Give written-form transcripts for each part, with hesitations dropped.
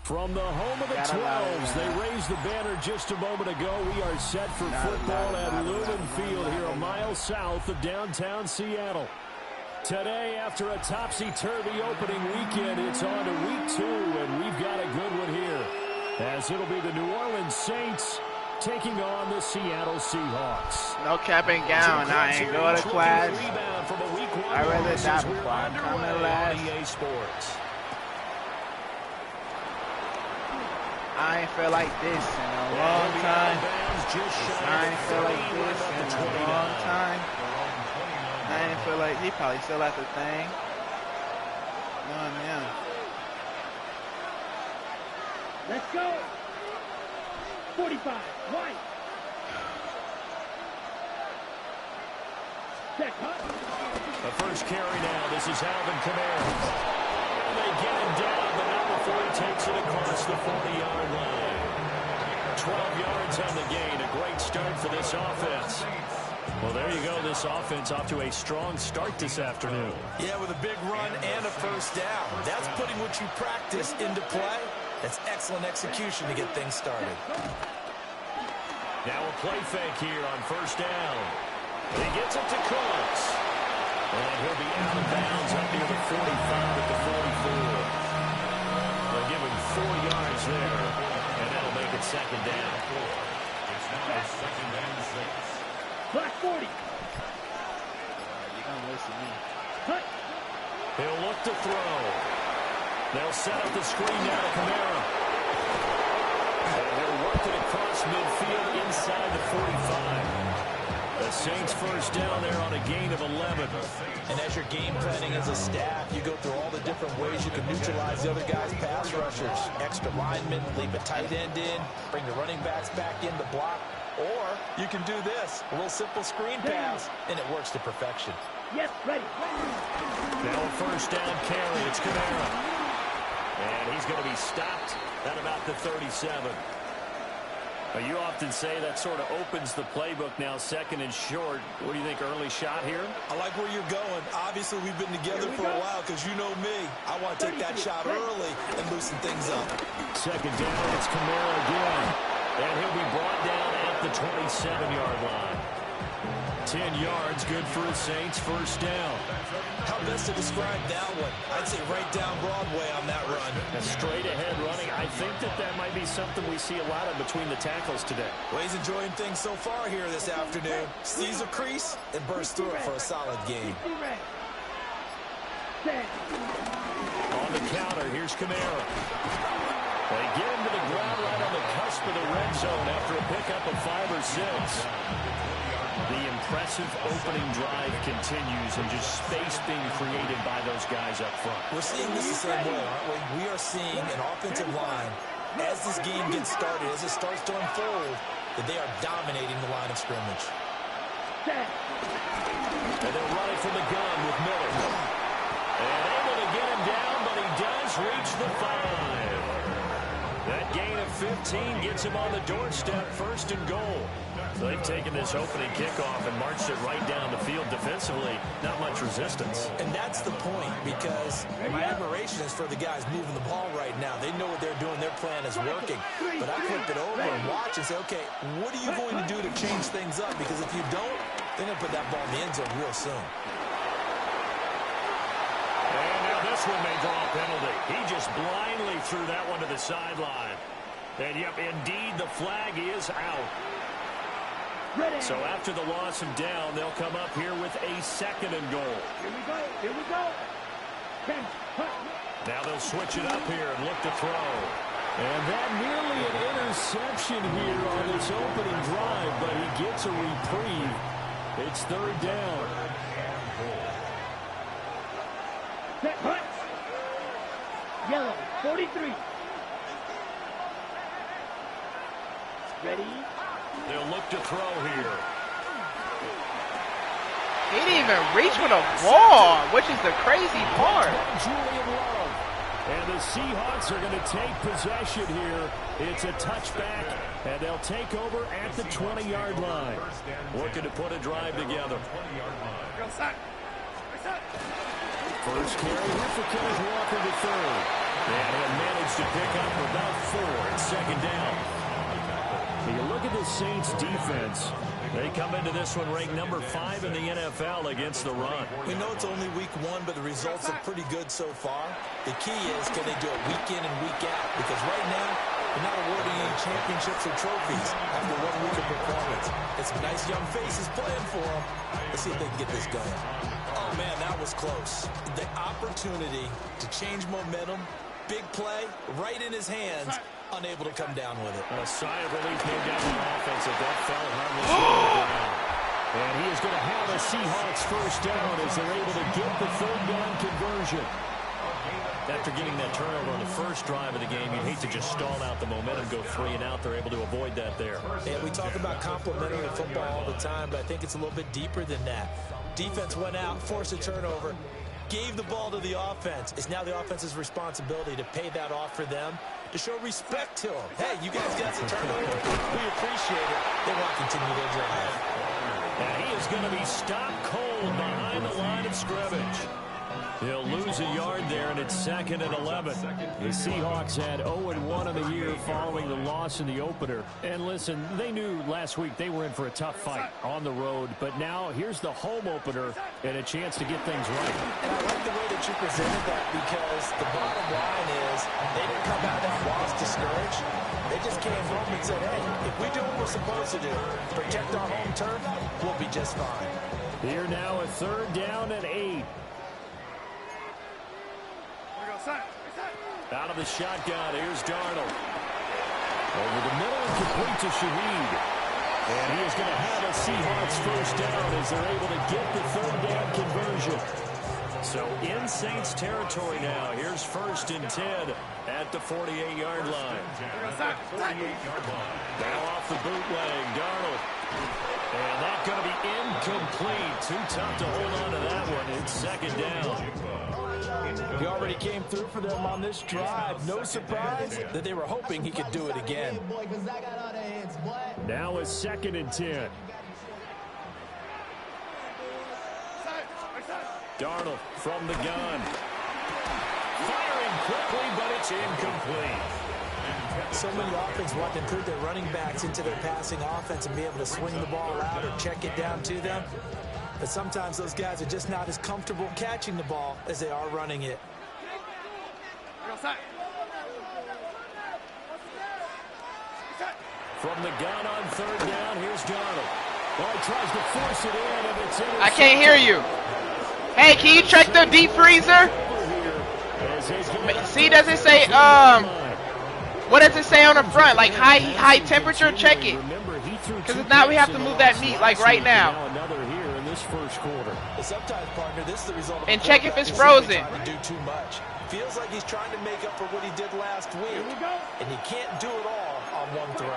From the home of the 12s, they raised the banner just a moment ago. We are set for football at Lumen Field here a mile south of downtown Seattle. Today, after a topsy-turvy opening weekend, it's on to week 2, and we've got a good one here, as it'll be the New Orleans Saints taking on the Seattle Seahawks. No cap and gown. I ain't go to class. I'd rather die before I come to last. I ain't feel like this in a long time. I ain't feel like this in a long time. I ain't feel like he probably still at the thing. No, man. Let's go. 45, white. Check, cut. The first carry now. This is Alvin Kamara. They get him down, but not before he takes it across the 40-yard line. 12 yards on the gain. A great start for this offense. Well, there you go. This offense off to a strong start this afternoon. Yeah, with a big run and a first down. That's putting what you practice into play. That's excellent execution to get things started. Now a play fake here on first down. He gets it to Cooks. And he'll be out of bounds up near the 45 at the 44. They'll give him 4 yards there, and that'll make it second down. It's now second and 6. Black 40. You don't listen to me. Cut. He'll look to throw. They'll set up the screen now to Kamara. And he'll work it across midfield inside the 45. The Saints first down there on a gain of 11. And as you're game planning as a staff, you go through all the different ways you can neutralize the other guy's pass rushers. Extra linemen, leave a tight end in, bring the running backs back in to block. Or you can do this, a little simple screen pass, and it works to perfection. Yes, ready. Now a first down carry. It's Kamara. And he's going to be stopped at about the 37. You often say that sort of opens the playbook now, second and short. What do you think, early shot here? I like where you're going. Obviously, we've been together for a while because you know me. I want to take that shot early and loosen things up. Second down, it's Kamara again. And he'll be brought down at the 27-yard line. 10 yards, good for the Saints, first down. How best to describe that one? I'd say right down Broadway on that run. A straight-ahead running. I think that might be something we see a lot of between the tackles today. Well, he's enjoying things so far here this afternoon. Sees a crease and bursts through it for a solid game. On the counter, here's Kamara. They get him to the ground right on the cusp of the red zone after a pickup of 5 or 6. The impressive opening drive continues, and just space being created by those guys up front. We're seeing this the same way, aren't we? We are seeing an offensive line, as this game gets started, as it starts to unfold, that they are dominating the line of scrimmage. And they're running from the gun with Miller. And able to get him down, but he does reach the 5. That gain of 15 gets him on the doorstep, first and goal. So they've taken this opening kickoff and marched it right down the field defensively. Not much resistance. And that's the point, because my admiration is for the guys moving the ball right now. They know what they're doing. Their plan is working. But I flip it over and watch and say, okay, what are you going to do to change things up? Because if you don't, they're going to put that ball in the end zone real soon. And now this one may draw a penalty. He just blindly threw that one to the sideline. And, yep, indeed, the flag is out. So after the loss of down, they'll come up here with a second and goal. Here we go. Here we go. Now they'll switch it up here and look to throw. And that nearly an interception here on this opening drive, but he gets a reprieve. It's third down. Yellow, 43. Ready? They'll look to throw here. He didn't even reach with a ball, which is the crazy part. And the Seahawks are going to take possession here It's a touchback, and they'll take over at the 20-yard line. Looking to put a drive together. First carry here for Kenneth Walker to third. And he'll manage to pick up about 4 at second down. You look at the Saints defense. They come into this one ranked number 5 in the NFL against the run. We know it's only week 1, but the results are pretty good so far. The key is, can they do it week in and week out? Because right now, they're not awarding any championships or trophies after 1 week of performance. It's some nice young faces playing for them. Let's see if they can get this going. Oh, man, that was close. The opportunity to change momentum, big play, right in his hands, unable to come down with it. A sigh of relief, no doubt, on offense if that fell harmless. And he is going to have a Seahawks first down as they're able to get the third down conversion. After getting that turnover on the first drive of the game, you'd hate to just stall out the momentum, go 3 and out. They're able to avoid that there. And we talk about complementary football all the time, but I think it's a little bit deeper than that. Defense went out, forced a turnover, gave the ball to the offense. It's now the offense's responsibility to pay that off for them, to show respect to them. Hey, you guys got the turnover. We appreciate it. They want to continue their drive. And he is going to be stopped cold behind the line of scrimmage. He'll lose a yard there, and it's 2nd and 11. The Seahawks had 0-1 in the year following the loss in the opener. And listen, they knew last week they were in for a tough fight on the road. But now here's the home opener and a chance to get things right. And I like the way that you presented that, because the bottom line is they didn't come out of that loss discouraged. They just came home and said, hey, if we do what we're supposed to do, protect our home turf, we'll be just fine. Here now a 3rd down and 8. Out of the shotgun, here's Darnold. Over the middle and complete to Shaheed. And he is going to have a Seahawks first down as they're able to get the 3rd down conversion. So in Saints territory now. Here's 1st and 10 at the 48-yard line. Now off the bootleg, Darnold. And that's going to be incomplete. Too tough to hold on to that one. It's 2nd down. He already came through for them on this drive. No surprise that they were hoping he could do it again. Now a 2nd and 10. Darnold from the gun. Firing quickly, but it's incomplete. So many offenses want to include their running backs into their passing offense and be able to swing the ball out or check it down to them. But sometimes those guys are just not as comfortable catching the ball as they are running it. From the gun on 3rd down, here's Darnold. Well, he tries to force it in, and it's I can't hear you. Hey, can you check the deep freezer? See, does it say, what does it say on the front? Like high temperature? Check it. Because now we have to move that meat, like right now. Sometimes, partner, this is the result of and check if it's frozen. To do too much. Feels like he's trying to make up for what he did last week, and he can't do it all on one throw.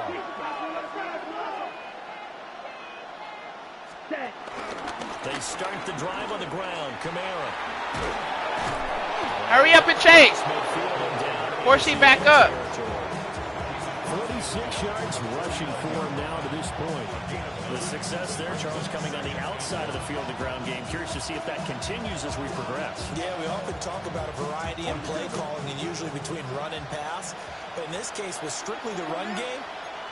They start the drive on the ground. Kamara. Hurry up and chase. Or she back up. 46 yards rushing for him now to this point. The success there, Charles, coming on the outside of the field, the ground game. Curious to see if that continues as we progress. Yeah, we often talk about a variety in play calling, and usually between run and pass. But in this case, with strictly the run game,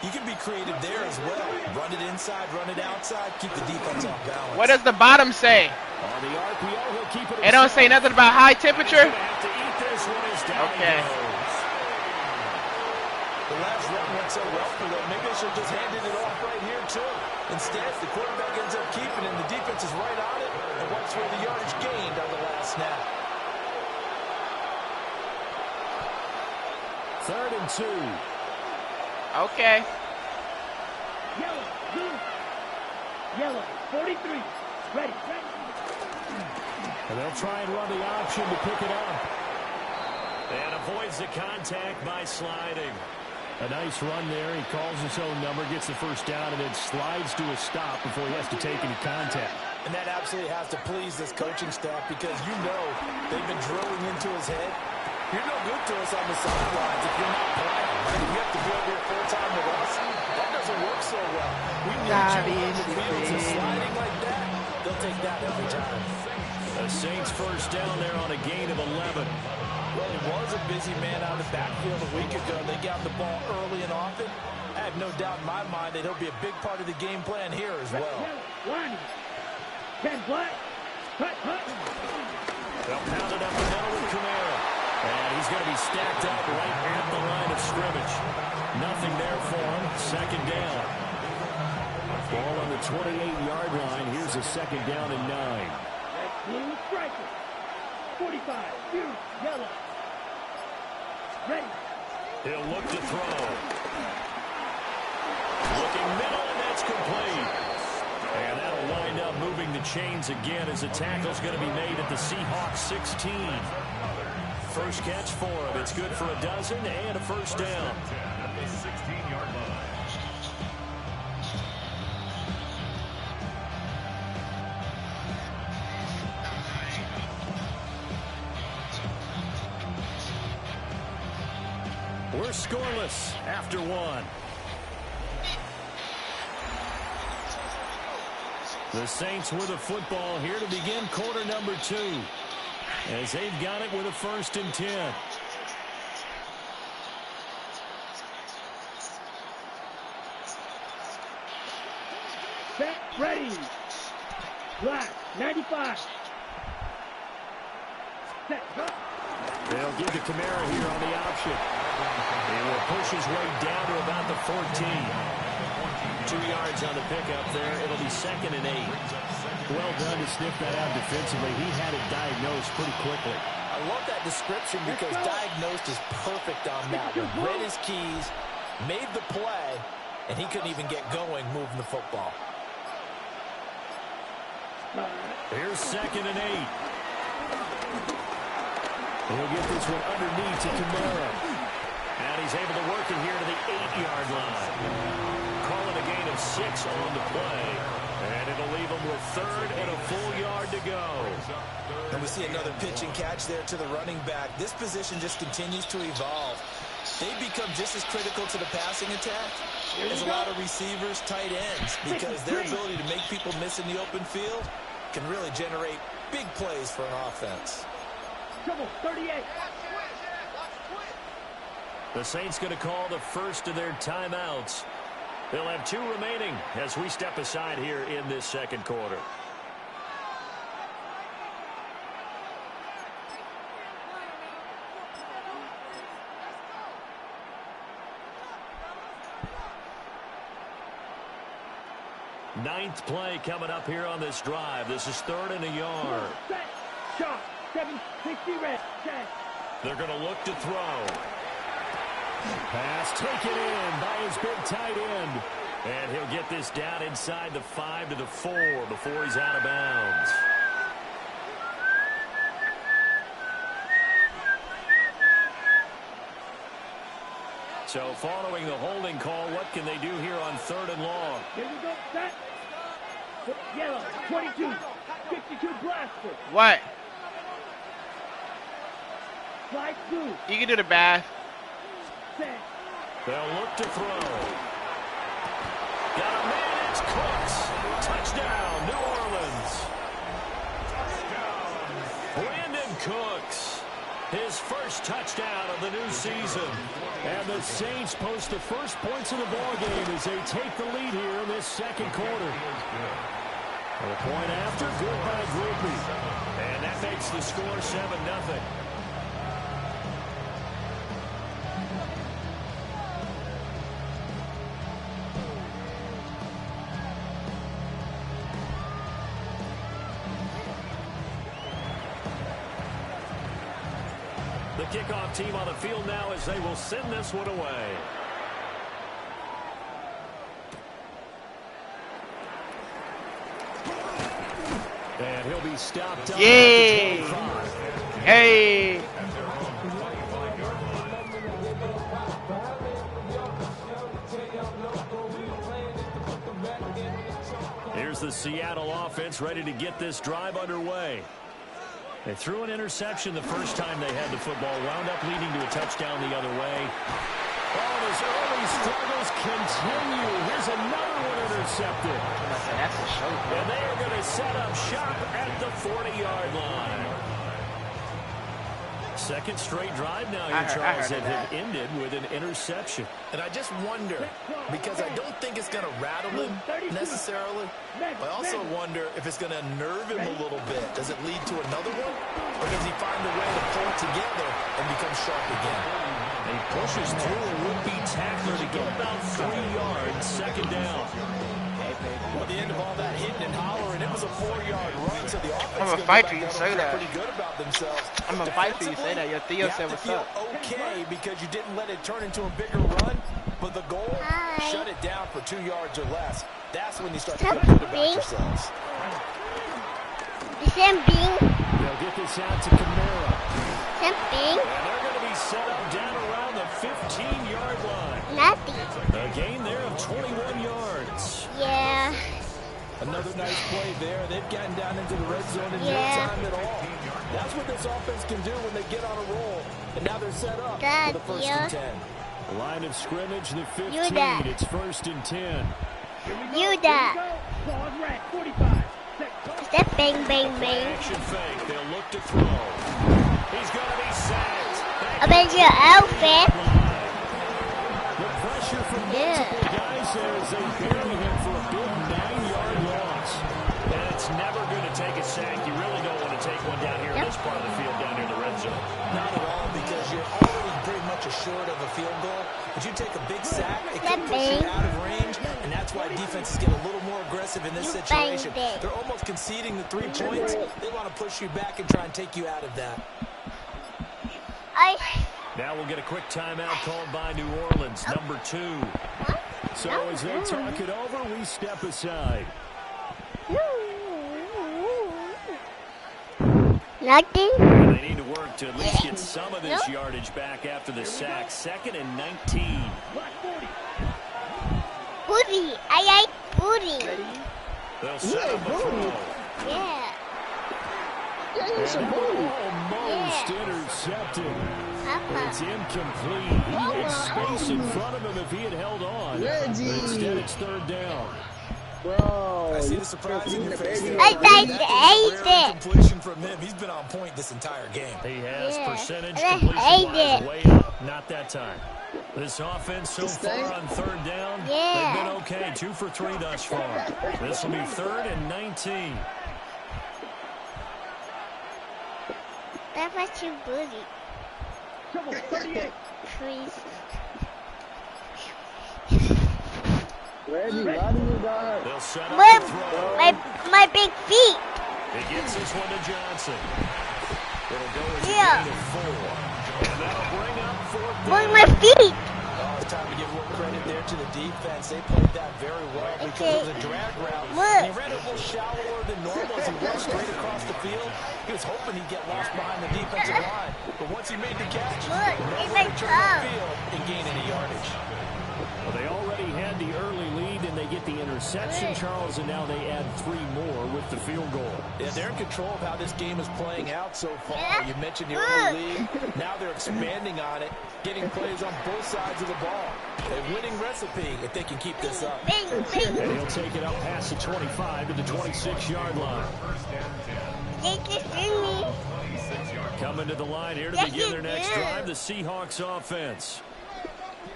you can be creative there as well. Run it inside, run it outside, keep the defense off balance. What does the bottom say? On the RPO, he'll keep it. It don't say nothing about high temperature? Okay. The last run went so well for them. Maybe they should have just handed it off right here, too. Instead, the quarterback ends up keeping it, and the defense is right on it and wipes away the yardage gained on the last snap. 3rd and 2. Okay. Yellow, 43. Ready. And they'll try and run the option to pick it up. And avoids the contact by sliding. A nice run there. He calls his own number, gets the first down, and then slides to a stop before he has to take any contact. And that absolutely has to please this coaching staff, because you know they've been drilling into his head. You're no good to us on the sidelines if you're not playing. saying you have to be over here full-time with us. That doesn't work so well. We need you on the field, so sliding like that, they'll take that every time. The Saints first down there on a gain of 11. Well, he was a busy man out of the backfield a week ago. They got the ball early and often. I have no doubt in my mind that he'll be a big part of the game plan here as well. One. 10 black. Hut. They'll pound it up the middle with Kamara. And he's going to be stacked up right at the line of scrimmage. Nothing there for him. Second down. Ball on the 28-yard line. Here's a second down and 9. Blue striker. 45. Blue. Yellow. Ready. He'll look to throw. Looking middle, and that's complete. And that'll wind up moving the chains again as the tackle's going to be made at the Seahawks 16. First catch for him. It's good for a dozen and a first down. The 16-yard line. We're scoreless after one. The Saints with a football here to begin quarter number 2. As they've got it with a 1st and 10. Set. Ready. Black. 95. Set. Go. They'll give to Kamara here on the option. He will push his way down to about the 14. 2 yards on the pickup there. It'll be 2nd and 8. Well done to sniff that out defensively. He had it diagnosed pretty quickly. I love that description because diagnosed is perfect on that one. Read his keys, made the play, and he couldn't even get going moving the football. Here's 2nd and 8. He'll get this one underneath to Kamara. And he's able to work it here to the 8-yard line. Calling a gain of 6 on the play. And it'll leave him with 3rd and a full yard to go. And we see another pitch and catch there to the running back. This position just continues to evolve. They become just as critical to the passing attack as a lot of receivers, tight ends, because their ability to make people miss in the open field can really generate big plays for an offense. Trouble. 38. The Saints going to call the first of their timeouts. They'll have 2 remaining as we step aside here in this second quarter. Ninth play coming up here on this drive. This is 3rd and a yard. Set. Shot. 760 red. Set. They're going to look to throw. Pass taken in by his big tight end. And he'll get this down inside the 5 to the 4 before he's out of bounds. So following the holding call, what can they do here on 3rd and long? Here we go. Set. Yellow. 22. 62 blaster. What? Slide through. You can do the bath. Set. They'll look to throw. Got a man, it's Cooks. Touchdown, New Orleans. Brandon Cooks, his first touchdown of the new season. And the Saints post the first points of the ballgame as they take the lead here in this second quarter. A point after, good by Groupie. And that makes the score 7-0. The kickoff team on the field now as they will send this one away. And he'll be stopped up. Yay! Hey! Here's the Seattle offense ready to get this drive underway. They threw an interception the first time they had the football, wound up leading to a touchdown the other way. Oh, his early struggles continue. Here's another one intercepted. That's a show. And they are going to set up shop at the 40-yard line. Second straight drive now here, Charles, that had ended with an interception. And I just wonder, because I don't think it's going to rattle him necessarily. I also wonder if it's going to nerve him a little bit. Does it lead to another one? Or does he find a way to pull it together and become sharp again? He pushes through a would-be tackler to get about 3 yards, second down. Well, the end of all that hitting and hollering, it was a 4-yard run, so the offense I'm gonna fight for you say that. Pretty good about themselves. I'm gonna fight for you say that. Your Theo said what's up. Okay, because you didn't let it turn into a bigger run, but the goal, shut it down for 2 yards or less. That's when you start to feel good about yourselves. They'll get this out to Kamara. Something. And they're going to be set up down around the 15-yard line. Nothing. A gain there of 21 yards. Yeah. Another nice play there. They've gotten down into the red zone in no time at all. That's what this offense can do when they get on a roll. And now they're set up for the first and 10. Line of scrimmage, the 15. Yuda. It's first and 10. Yuda. Step bang bang bang. Action fake. They'll look to throw. He's going to be sacked. About your outfit. The pressure from multiple guys there as they bury him for a big 9-yard loss. And it's never going to take a sack. You really don't want to take one down here in this part of the field, down here in the red zone. Not at all, because you're already pretty much assured of a field goal. But you take a big sack, it can push you out of range, and that's why defenses get a little more aggressive in this situation. They're almost conceding the 3 points. They want to push you back and try and take you out of that. Now we'll get a quick timeout called by New Orleans, number 2. So as they talk it over, we step aside. Nothing. They need to work to at least get some of this yardage back after the sack. 2nd and 19. Booty. I like booty. They'll set up a throw. Yeah. Almost intercepted. It's incomplete. He had space in front of him if he had held on. But instead, it's 3rd down. Bro, I see the surprise in your face. I Completion from him. He's been on point this entire game. He has percentage I completion-wise way up. Not that time. This offense so far on 3rd down, they've been okay. 2 for 3 thus far. This will be 3rd and 19. That was your booty. Please. Reggie, why do you got? They'll set up the throw. My big feet. He gets this one to Johnson. It'll go as a Yeah. gain of 4. And that'll bring up 4th Look down. my feet. Oh, it's time to give a little credit there to the defense. They played that very well because it was a drag route. And he ran it a little shallower than normal as he went straight across the field. He was hoping he'd get lost behind the defensive line. But once he made the catch, no way to turn the field and gain any yardage. Well, they already had the early lead, and they get the interception, Charles, and now they add 3 more with the field goal. Yeah, they're in control of how this game is playing out so far. You mentioned the early lead. Now they're expanding on it, getting plays on both sides of the ball. A winning recipe if they can keep this up. And he'll take it up past the 25 to the 26-yard line. Coming to the line here to begin their next drive, the Seahawks offense.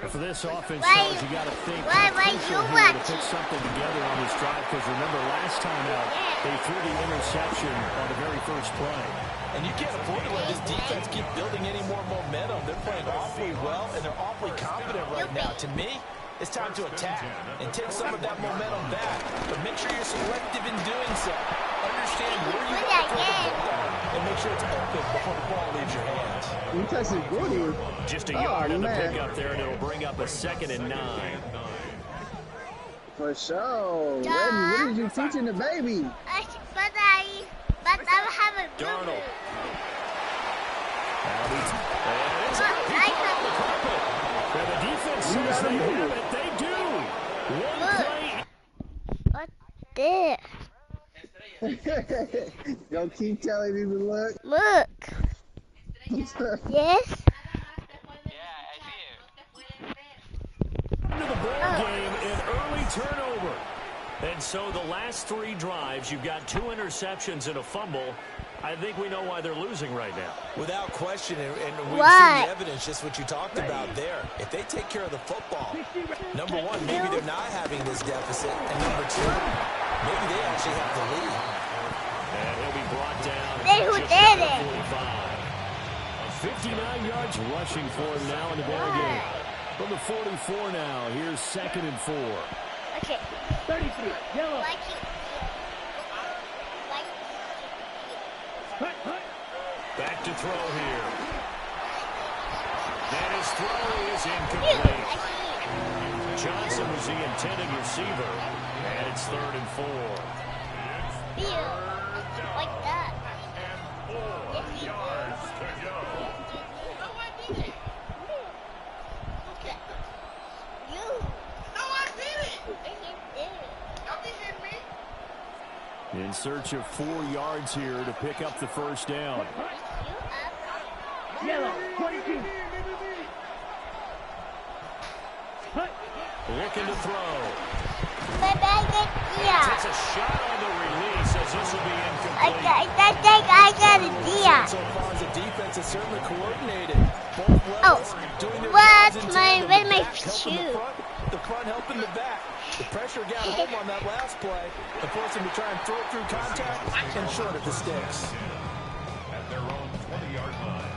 And for this offense, Charles, you got to think crucial here to put something together on this drive, because remember last time out, they threw the interception on the very first play. And you can't afford to let this defense keep building any more momentum. They're playing awfully well, and they're awfully confident right now. To me, it's time to attack and take some of that momentum back. But make sure you're selective in doing so. Understand where you want to throw the ball, and make sure it's open before the ball leaves your hands. You touched his booty. Just a yard on the pickup there, and it'll bring up a 2nd and 9. For sure. Reggie, what did you teaching the baby? But I have a Darnold. And the defense says they have it. They do. One play. What's this? Don't keep telling me to look. Look. Yes. ball game, an early turnover. And so the last 3 drives, you've got 2 interceptions and a fumble. I think we know why they're losing right now. Without question, and we've seen the evidence, just what you talked about there. If they take care of the football, number one, maybe they're not having this deficit, and number two, maybe they actually have the lead. And he'll be brought down. Who did it? 59 yards rushing for him now in the ball game. From the 44 now, here's 2nd and 4. Okay. 33. Yellow. Back to throw here. And his throw is incomplete. Johnson was the intended receiver. And it's 3rd and 4. Like that. And 4 yards to go. In search of 4 yards here to pick up the first down. Yellow. 22. Looking to throw. Yeah. Takes a shot on the release as this will be incomplete. I got a deal. So far as the defense is certainly coordinated. Both Oh, doing their what's jobs in my tandem. where's my The back helping shoe? the front helping the back. The pressure got home on that last play and forced him to try and throw it through contact and short of the sticks. At their own 20-yard line.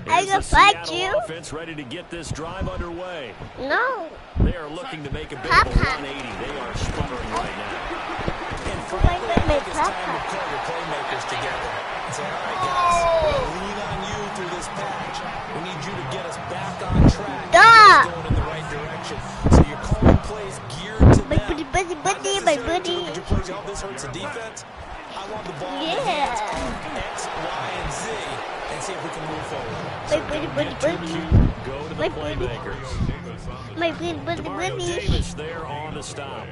I Here's can the fight Seattle you. offense ready to get this drive underway. No. They are looking to make a bit of a 180. They are sputtering right now. And frankly, I think it's time to pull your playmakers together and say, all right, guys, we're going to lean on you through this patch. We need you to get us back on track. Stop. Going in the right direction. So you're calling plays geared to them. My buddy, Not my necessarily buddy. to look at your plays, oh, this hurts the defense. I want the ball in the Yeah. hands of X, Y, and Z and see if we can move forward. My buddy. Go to the My playmakers. My Mario buddy. Davis there on the stop.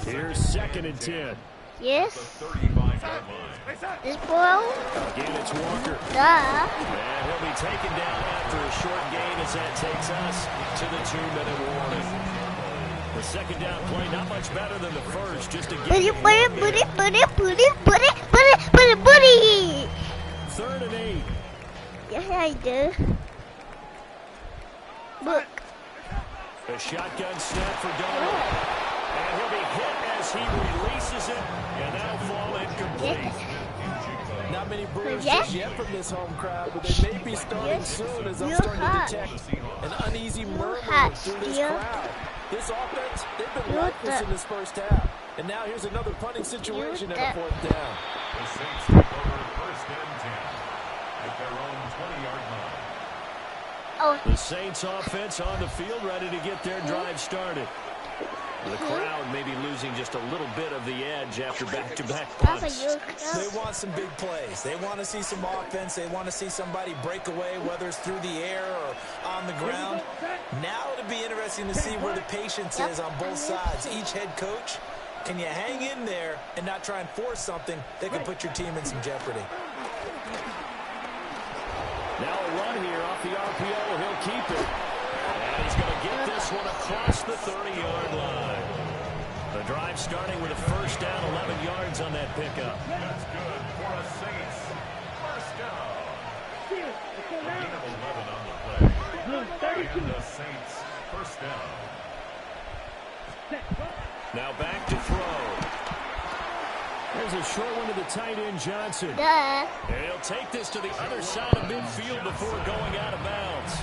Here's 2nd and 10. Yes. 35-yard line. This ball. Again, it's Walker. Duh. And he'll be taken down after a short gain as that takes us to the 2-minute warning. The 2nd down play, not much better than the first, just a Buddy. gain. 3rd and 8. Yes, I do. Look. A shotgun snap for Donald. And he'll be hit as he releases it, and that'll fall incomplete. Not many Brewers Yes. just yet from this home crowd, but they may be starting Yes. soon as I'm You're starting hot. to detect an uneasy murmur hot, through this dear. crowd. This offense, they've been You're lifeless the- in this first half. And now here's another punting situation You're at a the- 4th down. The Saints take over 1st and 10 at their own 20-yard line. Oh, The Saints offense on the field ready to get their drive started. The crowd may be losing just a little bit of the edge after back-to-back Papa, punts. you. They want some big plays. They want to see some offense. They want to see somebody break away, whether it's through the air or on the ground. Now it'll be interesting to see where the patience is on both sides. Each head coach, can you hang in there and not try and force something that could put your team in some jeopardy? Now a run here off the RPO. He'll keep it. And he's going to get this one across the 30-yard line. The drive starting with a first down, 11 yards on that pickup. That's good for a Saints 1st down. Steal. Let's go A gain now. of 11 on the play. Blue, 32. And the Saints 1st down. Set. Now back to throw. There's a short one to the tight end, Johnson. Duh. And he'll take this to the other side of midfield before going out of bounds.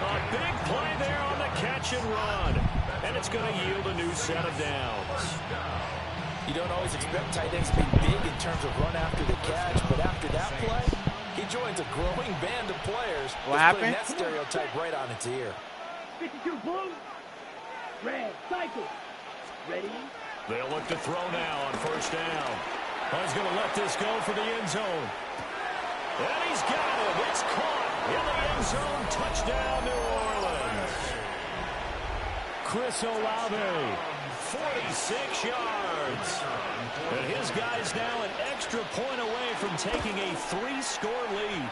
A big play there on the catch and run. And it's going to yield a new set of downs. You don't always expect tight ends to be big in terms of run after the catch, but after that play, he joins a growing band of players. What that's putting happened? that stereotype right on its ear. 52 blue. Red. Cycle. Ready. They'll look to throw now on first down. He's going to let this go for the end zone. And he's got it. It's caught in the end zone. Touchdown, New Orleans. Chris Olave 46 yards. And his guy's now an extra point away from taking a 3-score lead.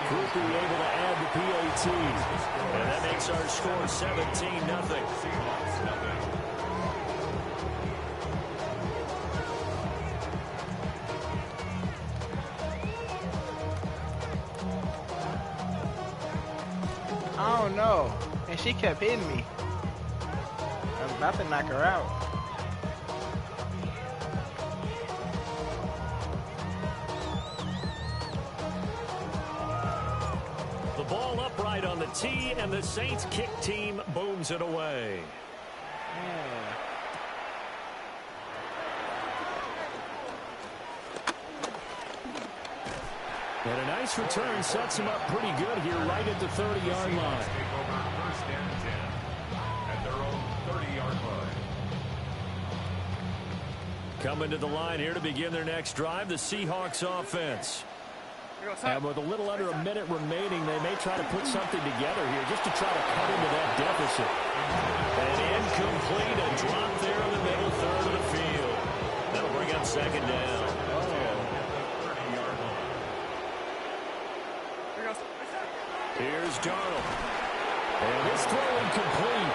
Cooper able to add the PAT. And that makes our score 17-0. I don't know. And she kept hitting me. I was about to knock her out. The ball upright on the tee, and the Saints kick team booms it away. Yeah. And a nice return sets him up pretty good here right at the 30-yard line. Take over first and 10 at their own 30-yard line. Coming to the line here to begin their next drive, the Seahawks offense. And with a little under a minute remaining, they may try to put something together here just to try to cut into that deficit. And incomplete, a drop there in the middle third of the field. That'll bring up second down. Here's Darnold. And this throw incomplete.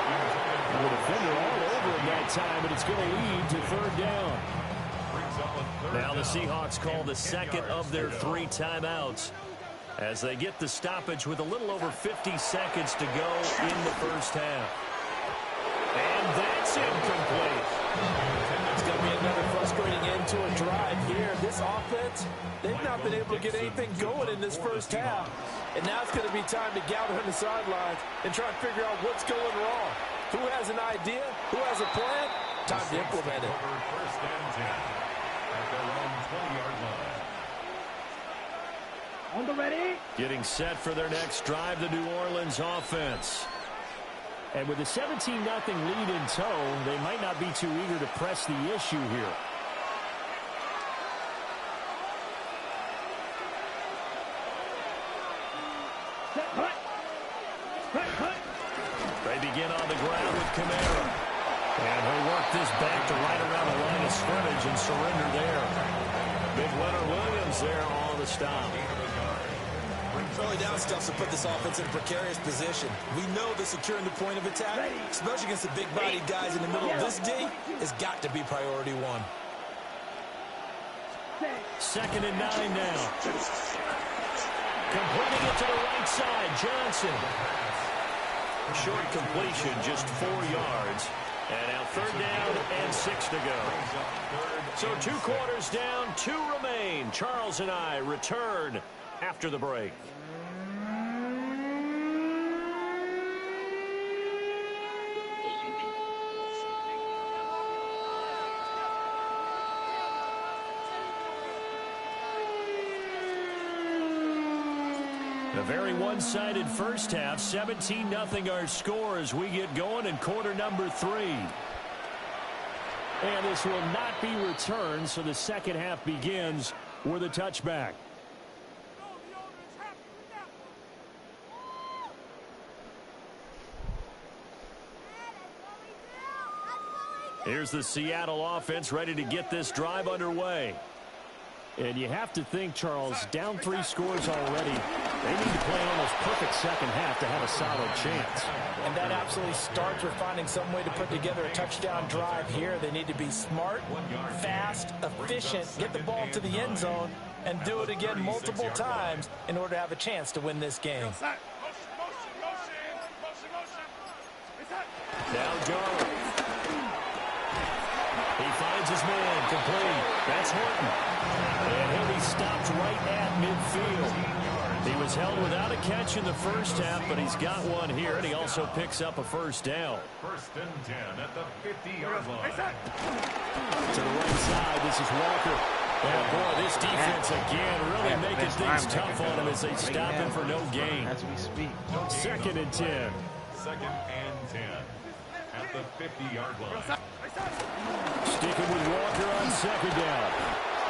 The defender all over him that time, but it's going to lead to third down. Now the Seahawks call the second of their 3 timeouts as they get the stoppage with a little over 50 seconds to go in the first half. And that's incomplete. It's going to be another frustrating end to a drive here. This offense, they've not been able to get anything going in this first half. And now it's going to be time to gather on the sidelines and try and figure out what's going wrong. Who has an idea? Who has a plan? Time to implement it. First and 10 at their own 20-yard line. On the ready. Getting set for their next drive, the New Orleans offense. And with a 17-0 lead in tow, they might not be too eager to press the issue here. They begin on the ground with Kamara. And he'll work this back to right around the line of scrimmage and surrender there. Big Leonard Williams there on the stop. Early down stuff to put this offense in a precarious position. We know the securing the point of attack, especially against the big-bodied guys in the middle of this D, has got to be priority one. 2nd and 9 now. Completing it to the right side, Johnson. Short completion, just 4 yards. And now 3rd down and 6 to go. So 2 quarters down, 2 remain. Charles and I return after the break. A very one-sided first half, 17-0 our score as we get going in quarter number 3. And this will not be returned, so the second half begins with a touchback. Here's the Seattle offense ready to get this drive underway. And you have to think, Charles, down 3 scores already. They need to play an almost perfect second half to have a solid chance. And that absolutely starts with finding some way to put together a touchdown drive here. They need to be smart, fast, efficient, get the ball to the end zone, and do it again multiple times in order to have a chance to win this game. Now Darnold. He finds his man, complete. That's Horton. And he'll be stopped right at midfield. He was held without a catch in the first half, but he's got one here, and he also picks up a first down. 1st and 10 at the 50-yard line. To the right side, this is Walker. And boy, this defense again really making things tough on him as they stop him for no gain. As we speak. 2nd and 10. 2nd and 10 at the 50-yard line. Sticking with Walker on 2nd down.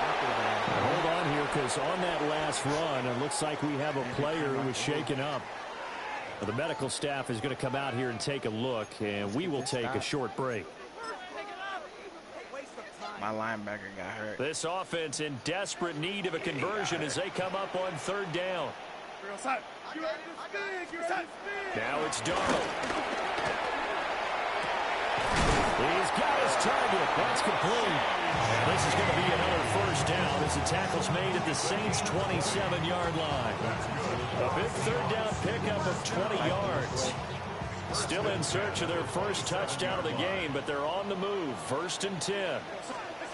Hold on here, because on that last run, it looks like we have a player who was shaken up. The medical staff is going to come out here and take a look, and we will take a short break. My linebacker got hurt. This offense in desperate need of a conversion as they come up on 3rd down. Now it's Darnold. He's got his target. That's complete. And this is going to be another 1st down as the tackle's made at the Saints' 27-yard line. A big 3rd down pickup of 20 yards. Still in search of their first touchdown of the game, but they're on the move. 1st and 10.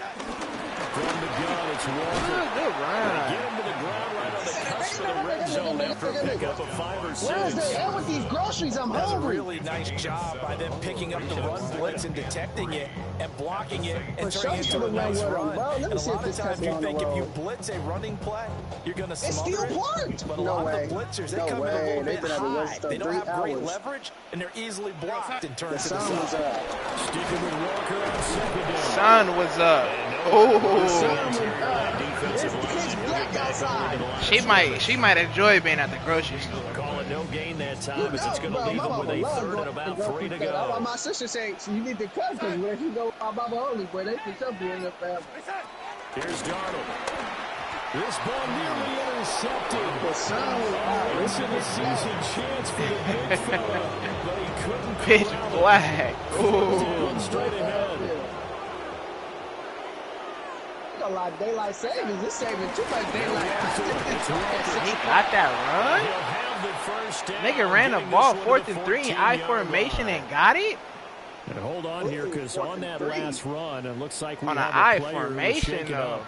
From the gun, it's Walker. Good run. They get him to the ground right on the cusp of the red zone after a pickup of 5 or 6. Where's the hell with these groceries? I'm That's a hungry. really nice job by them picking up the run blitz and detecting it and blocking it and turning it into a nice run. And a lot of times you think if you blitz a running play, you're going to smother it. But a lot of the blitzers, they come in a little bit high. They don't have great leverage, and they're easily blocked and turned to the side. Sticking with Walker on 2nd down. Sun was up. Oh, she might enjoy being at the grocery store. Call it no gain that time as it's going to leave them with a 3rd and about 3 to go. My sister said you need to cut because if you go Baba only, boy, they can jump you in your family. Here's Darnold. This ball nearly intercepted. This is a season chance for the big fella, but he couldn't. Pitch black. Down straight ahead. A lot of daylight savings. It's saving too much daylight. He got that run? Nigga ran the ball 4th and 3, I formation and got it? And hold on here because on that last run, it looks like we on have an I a player formation though.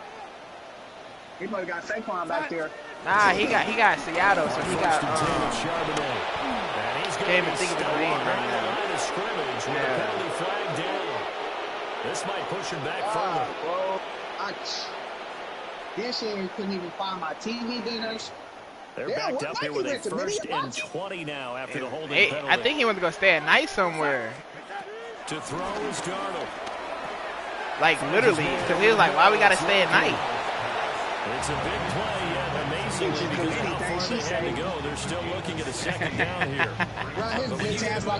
He might have got Saquon back there. Nah, he got Seattle, so he got can't even think of his name right now. This might push him back further. Then she couldn't even find my TV dinners. They're backed up here with a 1st and 20 now after the holding penalty. I think he wants to go stay at night somewhere. To throw is Darnold. Like literally, because he was like, why we got to stay at night? It's a big play, yet amazingly, because of how far they had to go, they're still looking at a 2nd down here.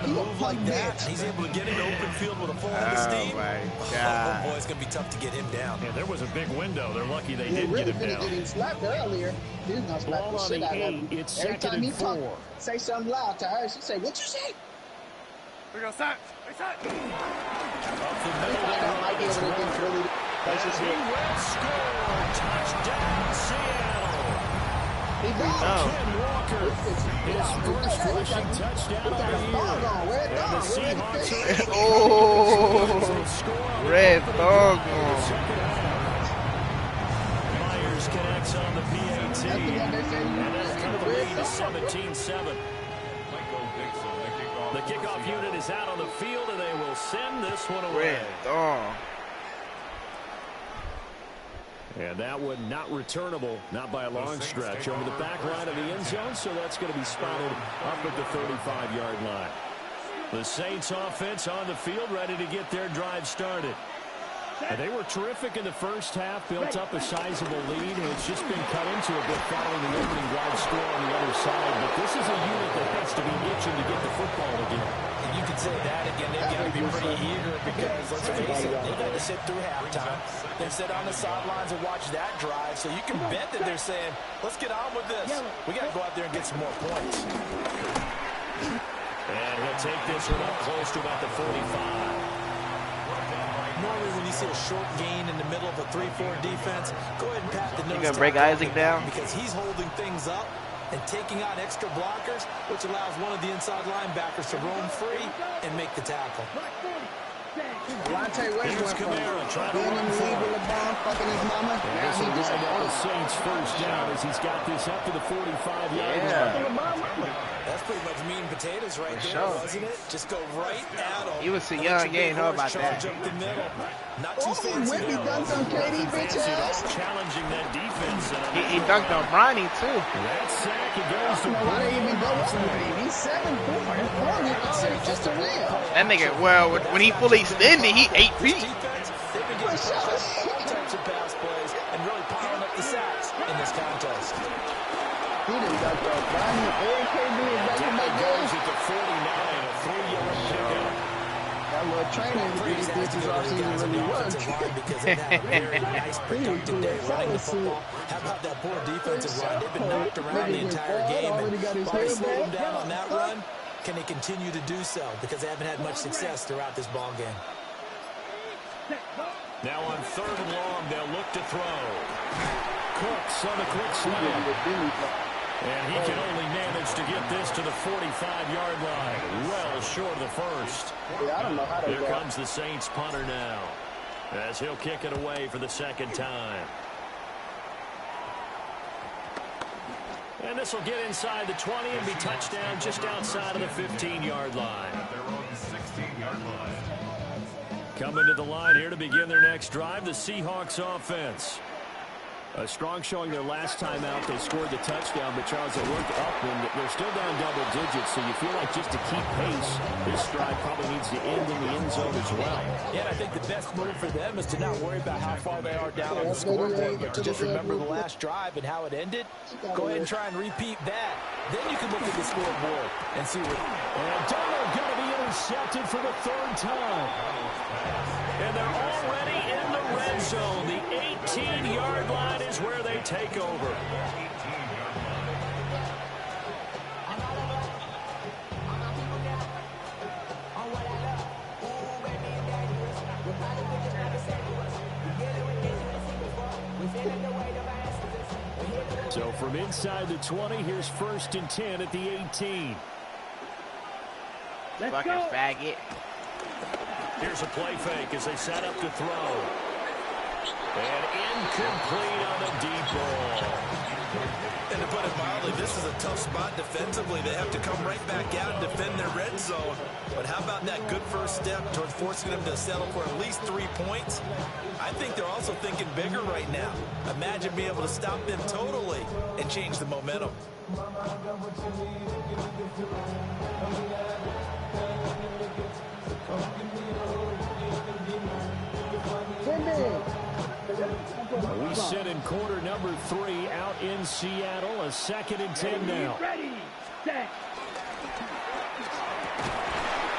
Move like that, he's able to get in open field with a full head of steam. Oh my God. Oh boy, it's going to be tough to get him down. Yeah, there was a big window. They're lucky they didn't get him down. Get him slapped earlier. He was gonna slap the shit out of him. It's Every 2nd time and he 4. talk, say something loud to her. She say, "What you say?" We go sack. I might be able to get really places here. Touchdown, Seattle. He got Ken Walker, his first rushing touchdown of the year. And the Seahawks are Red dog. Myers connects on the PAT. And that'll cut the lead to 17-7. The kickoff unit is out on the field, and they will send this one away. Red dog. And that one not returnable, not by a long stretch, over the back line of the end zone, so that's going to be spotted up at the 35-yard line. The Saints offense on the field, ready to get their drive started. And they were terrific in the first half, built up a sizable lead, and it's just been cut into a bit following the opening drive score on the other side. But this is a unit that has to be itching to get the football again. And you can say that again, they've got to be pretty eager because, let's face it, they've got to sit through halftime, then sit on the sidelines and watch that drive. So you can bet that they're saying, let's get on with this. We got to go out there and get some more points. And he'll take this one up close to about the 45. Normally when you see a short gain in the middle of a 3-4 defense, go ahead and pat the nose. You gonna break Isaac down? Because he's holding things up and taking out extra blockers, which allows one of the inside linebackers to roam free and make the tackle. Here's Kamara trying to being in run the for league with it. LeBron fucking his mama. And Now this he will just wind up the Saints' first down as he's got this up to the 45-yard line. That's pretty much meat and potatoes right there, wasn't it? Just go right at him. He was too young, he ain't know about that. Not too fancy. Whippy dunked on KD, bitch ass. Challenging that defense. And He dunked on Bronny too. that sack, it goes I to don't know why they even go up with him. He's 7'4". His corner already just a win. That nigga, well, when he fully extended, he 8 feet. They've been getting all types of pass plays and really piling up the sacks in this contest. He done got the Bronny and KD in back-to-back games. goes at the 49, a 3-yard pickup. That little training we did this offseason really worked. Because they've had a very nice, productive day running the football. How about that poor defensive line? They've been knocked around the entire game. And while they slowed them down on that run, can they continue to do so? Because they haven't had much success throughout this ball game. Now on 3rd and long, they'll look to throw. Cooks on the quick slant. And he can only manage to get this to the 45-yard line. Well short of the first. Yeah, I don't know how they Here comes the Saints punter now, as he'll kick it away for the 2nd time. And this will get inside the 20 and be touchdown just outside of the 15-yard line. Coming to the line here to begin their next drive, the Seahawks offense. A strong showing their last time out. They scored the touchdown, but Charles, they worked up, and they're still down double digits, so you feel like just to keep pace, this drive probably needs to end in the end zone as well. Yeah, and I think the best move for them is to not worry about how far they are down on the scoreboard, but to just remember the last drive and how it ended. Go ahead and try and repeat that. Then you can look at the scoreboard and see what... And Donald going to be intercepted for the 3rd time. And they're already in the red zone. The 18-yard line is where they take over. So from inside the 20, here's 1st and 10 at the 18. Fucking faggot. Here's a play fake as they set up to throw. And incomplete on the deep ball. And to put it mildly, this is a tough spot defensively. They have to come right back out and defend their red zone. But how about that good first step towards forcing them to settle for at least 3 points? I think they're also thinking bigger right now. Imagine being able to stop them totally and change the momentum. We sit in quarter number 3 out in Seattle. A 2nd and 10 now.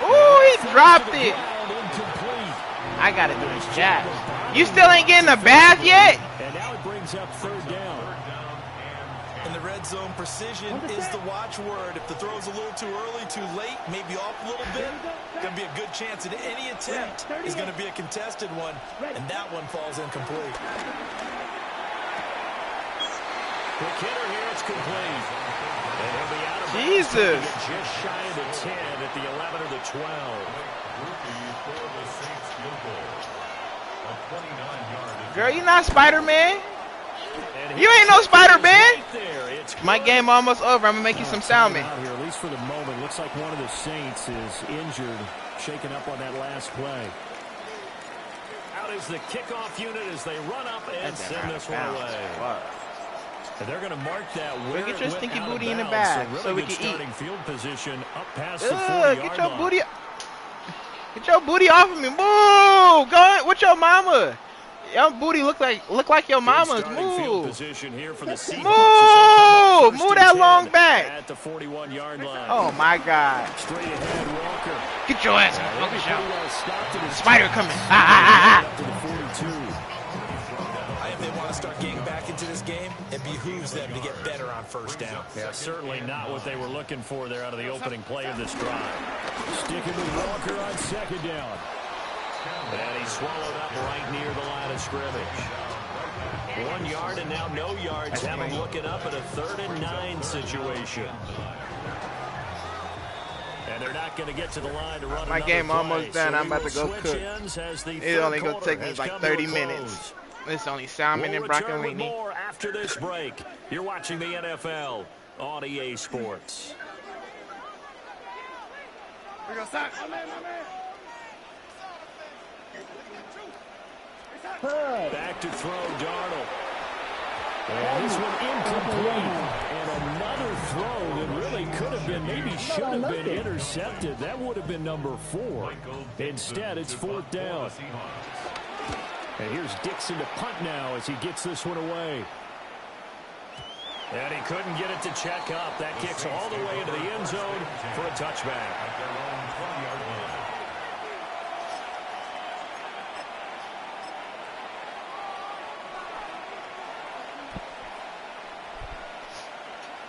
Ooh, he dropped it. I gotta do this jack. You still ain't getting a bath yet? And now it brings up 3rd down. In the red zone, precision is the watchword. If the throw's a little too early, too late, maybe off a little bit, going to be a good chance that any attempt is going to be a contested one, and that one falls incomplete. Quick hitter here, it's complete. And he'll be out of Jesus. just shy of the 10 at the 11 or the 12. Girl, you not Spider-Man. You ain't no Spider-Man. My game almost over. I'm going to make you some salmon. Here, at least for the moment, looks like one of the Saints is injured, shaken up on that last play. Out is the kickoff unit as they run up and send this one away. And they're going to mark that. We'll get your stinky booty in the bag so we can eat. Field position up past the 40-yard get your line. booty. Get your booty off of me. Move. Go on with your mama. Your booty look like your mama's. Move. Position here for the Move. Move that long back. At the 41-yard line. Oh my God. Straight ahead, Walker. Get your ass out. Look at Spider coming. Up to the 42. If they want to start getting back into this game, it behooves them to get better on 1st down. Yeah, certainly not what they were looking for there out of the opening play of this drive. Sticking with Walker on 2nd down. And he swallowed up right near the line of scrimmage. 1 yard and now no yards. Have him looking up at a 3rd and 9 situation. And they're not going to get to the line to run. My game play. almost done. So I'm about to go cook. It's only going to take me like 30 minutes. It's only salmon and broccolini. More after this break. You're watching the NFL on EA Sports. Back to throw, Darnold. And this one incomplete. And another throw that really could have been, maybe should have been intercepted. That would have been number 4. Instead, it's 4th down. And here's Dixon to punt now as he gets this one away. And he couldn't get it to check up. That kicks all the way into the end zone for a touchback.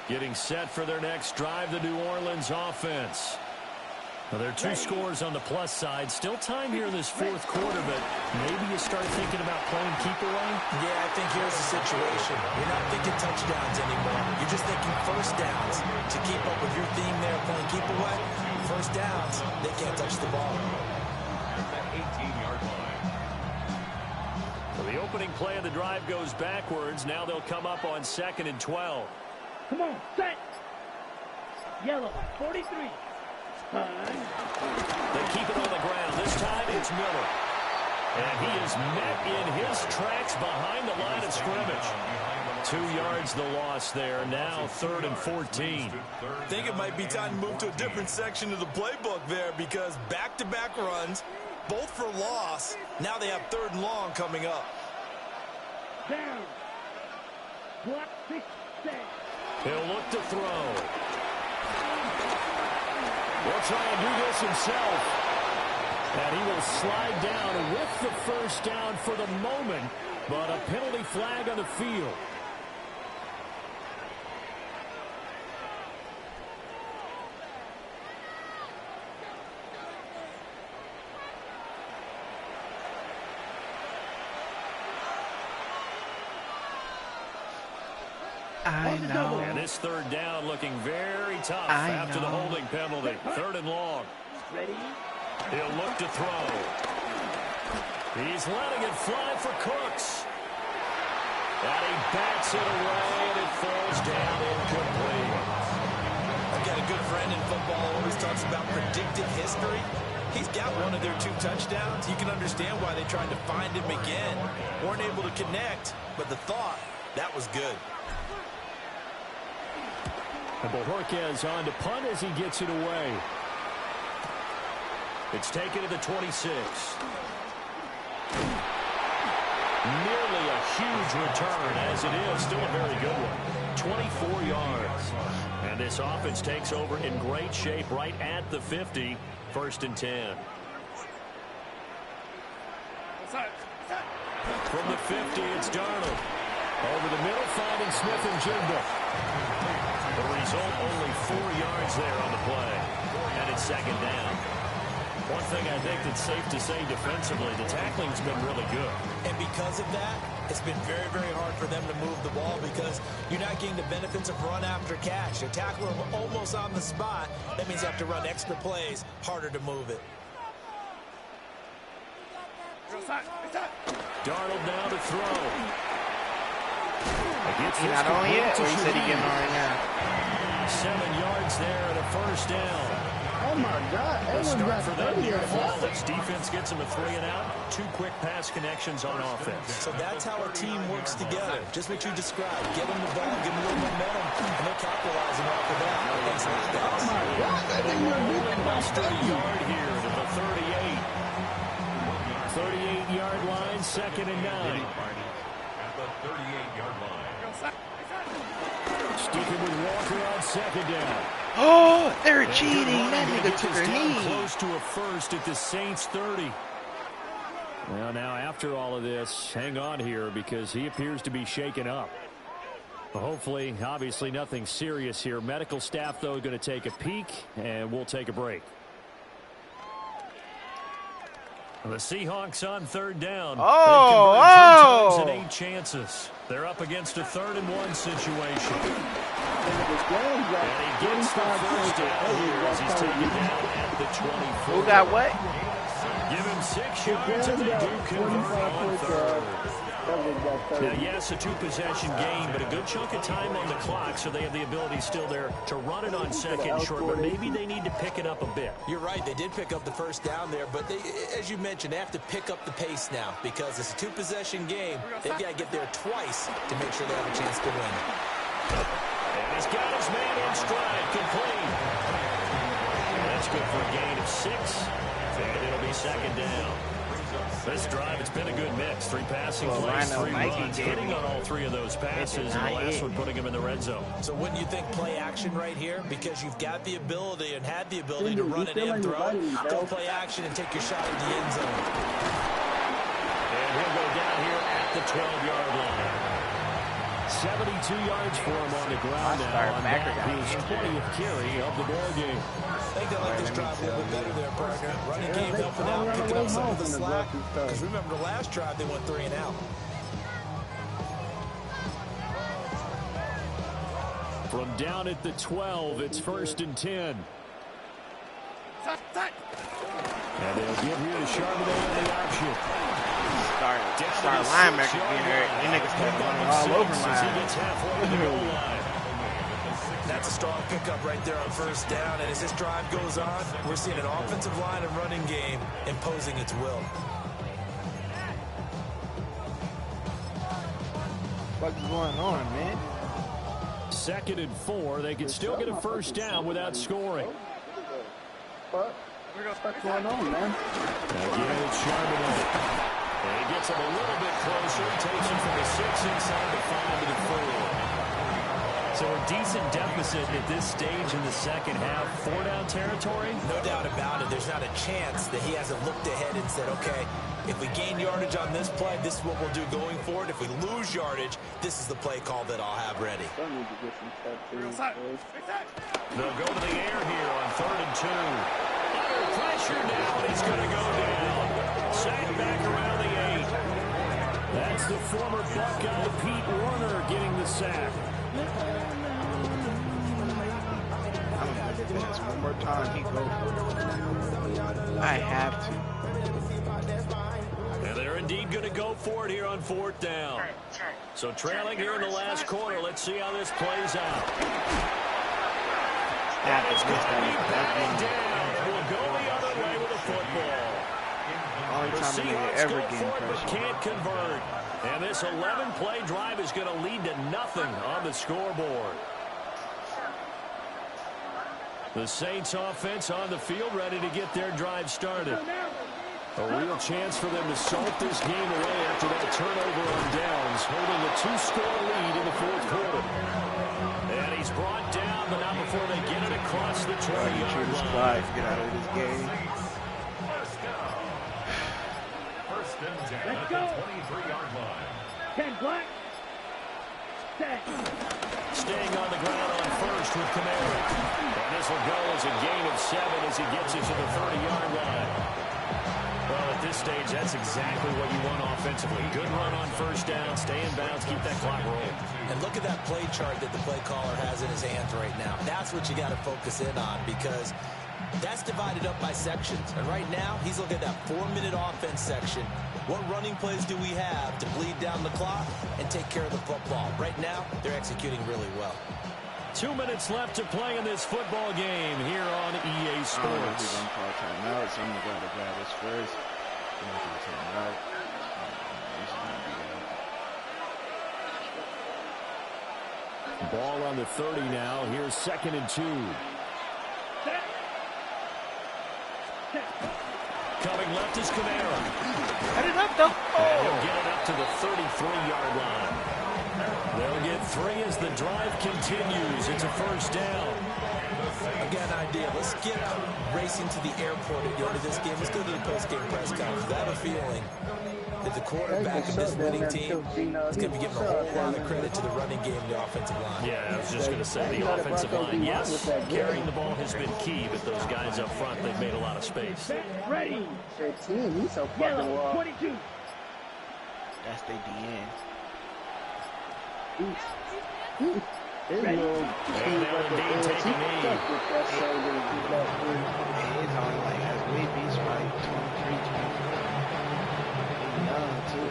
Getting set for their next drive, the New Orleans offense. Well, there are 2 scores on the plus side. Still time here in this fourth quarter, but maybe you start thinking about playing keep away? Yeah, I think here's the situation. You're not thinking touchdowns anymore. You're just thinking first downs. To keep up with your theme there, playing keep away, first downs, they can't touch the ball. That 18-yard line. Well, the opening play of the drive goes backwards. Now they'll come up on 2nd and 12. Come on, set. Yellow, 43. They keep it on the ground. This time it's Miller. And he is met in his tracks behind the line of scrimmage. 2 yards the loss there. Now 3rd and 14. I think it might be time to move to a different section of the playbook there because back-to-back runs, both for loss. Now they have 3rd and long coming up. Down. Block 6, 7. He'll look to throw. Will try and do this himself. And he will slide down with the first down for the moment, but a penalty flag on the field. I know. And this 3rd down looking very tough I after the know. holding penalty. 3rd and long. Ready? He'll look to throw. He's letting it fly for Cooks. And he bats it away, and it falls down incomplete. I've got a good friend in football who always talks about predictive history. He's got one of their 2 touchdowns. You can understand why they tried to find him again. Weren't able to connect, but the thought, that was good. And Bojorquez on to punt as he gets it away. It's taken to the 26. Nearly a huge return, as it is. Still a very good one. 24 yards. And this offense takes over in great shape right at the 50. 1st and 10. From the 50, it's Darnold. Over the middle, finding Smith and Jigba. The result, only 4 yards there on the play. And it's 2nd down. One thing I think that's safe to say defensively, the tackling's been really good. And because of that, it's been very, very hard for them to move the ball because you're not getting the benefits of run after catch. You tackle them almost on the spot. That means you have to run extra plays, harder to move it. Darnold now to throw. He not on yet, or he said he getting on right now? 7 yards there and a 1st down. Oh my God! The Everyone's start got for them 30 here yards. flawless. Defense gets them a 3 and out. 2 quick pass connections on offense. So that's how a team works together. Just what you described. Get them the ball, give them a little momentum, and they're capitalizing off of that. Thanks a lot, guys. Buster a yard here to the 38. 38-yard line, 2nd and 9. At the 38-yard line. Sticking with Walker on 2nd down. Oh, they're cheating. That nigga took her knee. Close to a 1st at the Saints 30. Well, now after all of this, hang on here because he appears to be shaken up. Hopefully, obviously nothing serious here. Medical staff, though, going to take a peek, and we'll take a break. The Seahawks on 3rd down. They've converted 3 times in 8 chances. They're up against a 3rd and 1 situation. And he gets the 1st down here as he's taken down at the 24. Who got what? Give him 6 yards and they do convert on 3rd. Now, yes, a 2-possession game, but a good chunk of time on the clock, so they have the ability still there to run it on 2nd and short, but maybe they need to pick it up a bit. You're right. They did pick up the 1st down there, but they, as you mentioned, they have to pick up the pace now because it's a 2-possession game. They've got to get there twice to make sure they have a chance to win. And he's got his man in stride, complete. That's good for a gain of 6, and it'll be 2nd down. This drive, it's been a good mix. 3 passing plays, 3 runs, hitting on all 3 of those passes, and the last one putting him in the red zone. So wouldn't you think play action right here? Because you've got the ability and had the ability to run it in, throw, go play action and take your shot at the end zone. And he'll go down here at the 12-yard line. 72 yards for him on the ground now. On that, his 20th carry of the ball game. I think they like this drive a little bit better there, partner. Running game helping out, picking up some of the slack. Because remember, the last drive, they went 3 and out. From down at the 12, it's 1st and 10. And they'll give here to Charbonnet on the option. Start linebacker being there. These niggas started running all over my ass. That's a strong pickup right there on 1st down. And as this drive goes on, we're seeing an offensive line and running game imposing its will. What's going on, man? 2nd and 4. They can still get a 1st down without scoring. What's going on, man? Again, it's Charbonnet. And he gets him a little bit closer. Takes him from the 6 inside the 5 to the 4. So a decent deficit at this stage in the second half. 4-down territory? No doubt about it. There's not a chance that he hasn't looked ahead and said, okay, if we gain yardage on this play, this is what we'll do going forward. If we lose yardage, this is the play call that I'll have ready. They'll go to the air here on 3rd and 2. Under pressure now, and he's going to go down. Sacked back around the 8. That's the former Buckeye Pete Warner getting the sack. One more time, he goes. I have to. And they're indeed going to go for it here on 4th down. So trailing here in the last quarter. Let's see how this plays out. And it's going to be batted down. We'll go the other way with the football. Only time they ever gain pressure. Can't convert. And this 11-play drive is going to lead to nothing on the scoreboard. The Saints offense on the field ready to get their drive started. A real chance for them to salt this game away after that turnover on downs, holding a 2-score lead in the 4th quarter. And he's brought down, but not before they get it across the 20-yard line. Get out of this game. Let's go. 23-yard line. 10 black. Set. Staying on the ground on 1st with Kamara. And this will go as a gain of 7 as he gets it to the 30-yard line. Well, at this stage, that's exactly what you want offensively. Good run on 1st down, stay in bounds, keep that clock rolling. And look at that play chart that the play caller has in his hands right now. That's what you got to focus in on, because that's divided up by sections. And right now, he's looking at that 4-minute offense section. What running plays do we have to bleed down the clock and take care of the football? Right now, they're executing really well. 2 minutes left to play in this football game here on EA Sports. He's going to call timeout, so I'm going to go to grab this first. I'm going to take him out. Ball on the 30 now. Here's 2nd and 2. Coming left is Kamara. Cut it up, though. And he'll get it up to the 33-yard line. They'll get 3 as the drive continues. It's a 1st down. I've got an idea. Let's skip racing to the airport at the end of this game. Let's go to the post-game press conference. I have a feeling that the quarterback of this winning team is going to be giving a whole lot of credit to the running game and the offensive line. Yeah, I was just going to say, the offensive line, yes, carrying the ball has been key, but those guys up front, they've made a lot of space. Ready. 13, he's so fucking Yellow. raw. 22. That's the DN. His little And they'll indeed take a knee. He's only like a baby's right, 23, 24. He's young, too.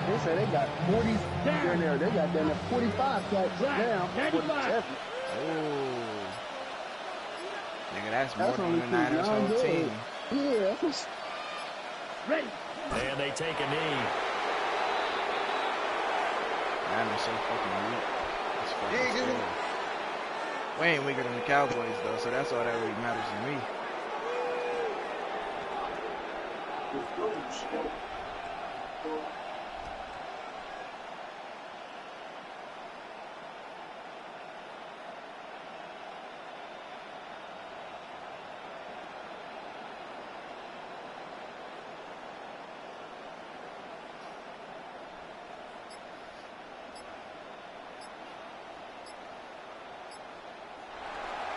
They say they got 40 down there. They got down there 45 sacks down. 95. Oh. Nigga, that's more That's than only the two Niners' young whole girls. team. Yeah, that's what's... Ready. And they take a knee. Niners so fucking weak. It's fucking scary. We ain't weaker than the Cowboys, though, so that's all that really matters to me.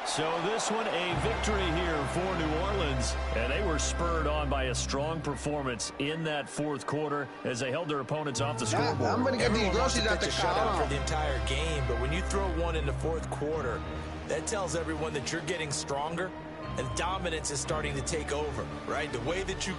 So this one a victory here for New Orleans, and they were spurred on by a strong performance in that fourth quarter as they held their opponents off the scoreboard. I'm going to get these Everyone wants groceries to out the pitch a shutout car. for the entire game, but when you throw one in the fourth quarter, that tells everyone that you're getting stronger and dominance is starting to take over, right? The way that you